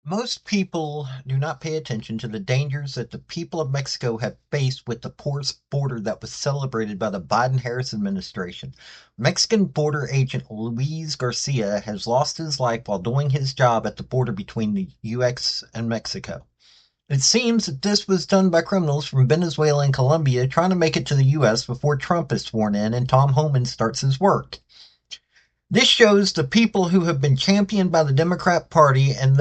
Most people do not pay attention to the dangers that the people of Mexico have faced with the porous border that was celebrated by the Biden-Harris administration. Mexican border agent Luis Garcia has lost his life while doing his job at the border between the US and Mexico. It seems that this was done by criminals from Venezuela and Colombia trying to make it to the US before Trump is sworn in and Tom Homan starts his work. This shows the people who have been championed by the Democrat Party, and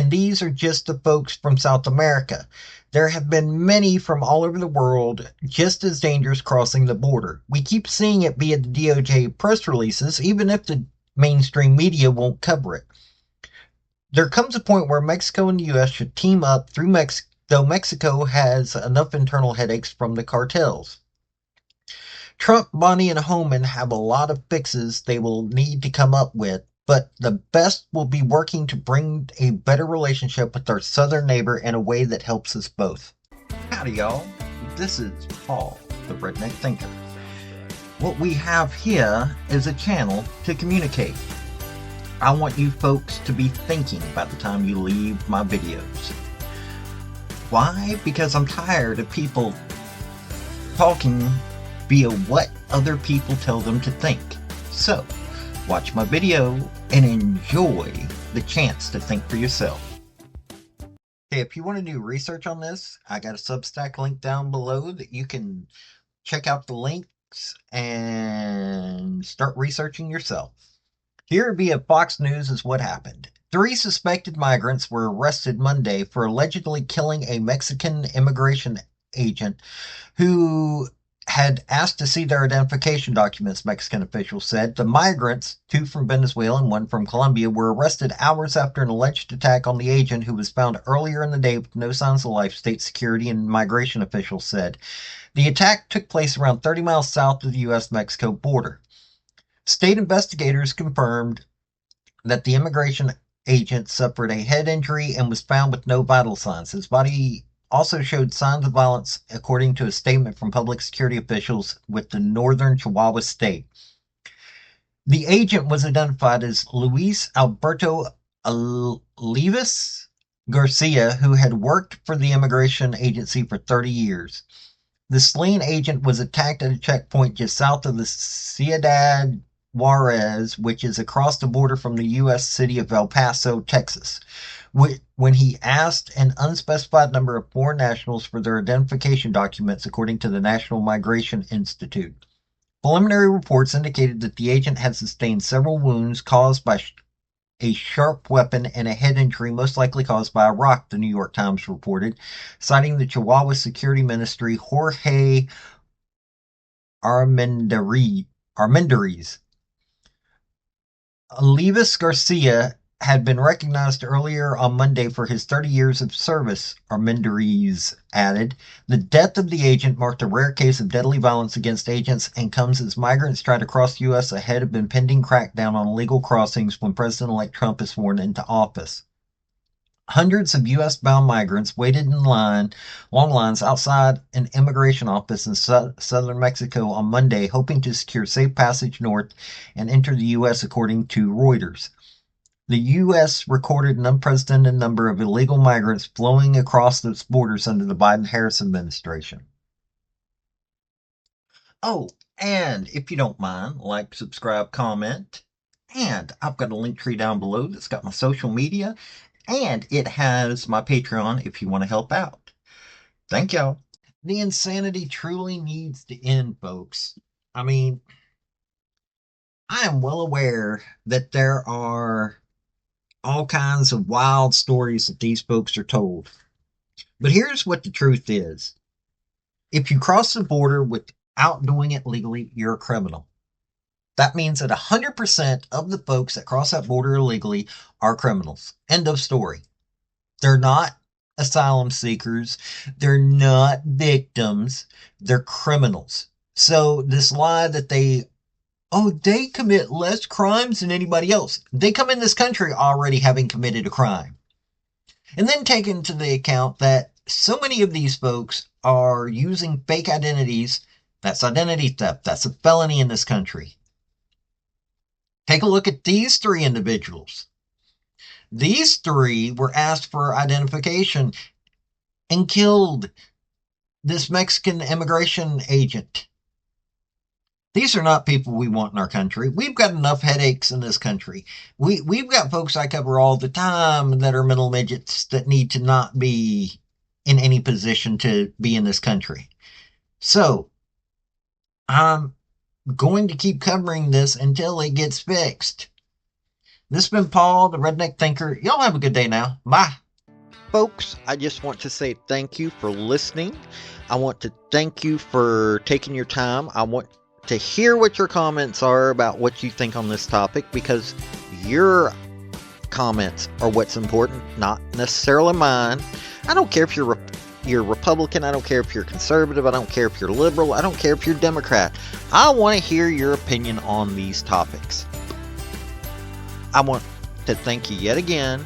these are just the folks from South America. There have been many from all over the world just as dangerous crossing the border. We keep seeing it via the DOJ press releases, even if the mainstream media won't cover it. There comes a point where Mexico and the US should team up though Mexico has enough internal headaches from the cartels. Trump, Bonnie, and Homan have a lot of fixes they will need to come up with, but the best will be working to bring a better relationship with our southern neighbor in a way that helps us both. Howdy, y'all. This is Paul, the Redneck Thinker. What we have here is a channel to communicate. I want you folks to be thinking by the time you leave my videos. Why? Because I'm tired of people talking via what other people tell them to think. So, watch my video and enjoy the chance to think for yourself. Okay, if you want to do research on this, I got a Substack link down below that you can check out the links and start researching yourself. Here via Fox News is what happened. 3 suspected migrants were arrested Monday for allegedly killing a Mexican immigration agent who had asked to see their identification documents, Mexican officials said. The migrants, 2 from Venezuela and 1 from Colombia, were arrested hours after an alleged attack on the agent who was found earlier in the day with no signs of life, state security and migration officials said. The attack took place around 30 miles south of the U.S.-Mexico border. State investigators confirmed that the immigration agent suffered a head injury and was found with no vital signs. His body also showed signs of violence, according to a statement from public security officials with the northern Chihuahua state. The agent was identified as Luis Alberto Olivas Garcia, who had worked for the immigration agency for 30 years. The slain agent was attacked at a checkpoint just south of the Ciudad Juarez, which is across the border from the U.S. city of El Paso, Texas, when he asked an unspecified number of foreign nationals for their identification documents, according to the National Migration Institute. Preliminary reports indicated that the agent had sustained several wounds caused by a sharp weapon and a head injury most likely caused by a rock, the New York Times reported, citing the Chihuahua Security Ministry Jorge Armendariz. Olivas Garcia had been recognized earlier on Monday for his 30 years of service, Armendariz added. The death of the agent marked a rare case of deadly violence against agents and comes as migrants try to cross the U.S. ahead of impending crackdown on illegal crossings when President-elect Trump is sworn into office. Hundreds of U.S.-bound migrants waited in long lines outside an immigration office in southern Mexico on Monday, hoping to secure safe passage north and enter the U.S., according to Reuters. The U.S. recorded an unprecedented number of illegal migrants flowing across its borders under the Biden-Harris administration. Oh, and if you don't mind, like, subscribe, comment. And I've got a link tree down below that's got my social media. And it has my Patreon if you want to help out. Thank y'all. The insanity truly needs to end, folks. I mean, I am well aware that there are all kinds of wild stories that these folks are told. But here's what the truth is. If you cross the border without doing it legally, you're a criminal. That means that 100% of the folks that cross that border illegally are criminals. End of story. They're not asylum seekers. They're not victims. They're criminals. So this lie that they commit less crimes than anybody else. They come in this country already having committed a crime. And then take into the account that so many of these folks are using fake identities. That's identity theft. That's a felony in this country. Take a look at these 3 individuals. These three were asked for identification and killed this Mexican immigration agent. These are not people we want in our country. We've got enough headaches in this country. We've got folks I cover all the time that are middle midgets that need to not be in any position to be in this country. So I'm going to keep covering this until it gets fixed. This has been Paul, the Redneck Thinker. Y'all have a good day now. Bye. Folks, I just want to say thank you for listening. I want to thank you for taking your time. I want to hear what your comments are about what you think on this topic, because your comments are what's important, not necessarily mine. I don't care if you're Republican, I don't care if you're conservative, I don't care if you're liberal, I don't care if you're Democrat. I want to hear your opinion on these topics. I want to thank you yet again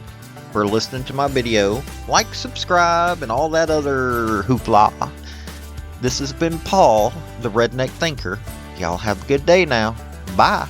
for listening to my video. Like, subscribe, and all that other hoopla. This has been Paul, the Redneck Thinker. Y'all have a good day now. Bye.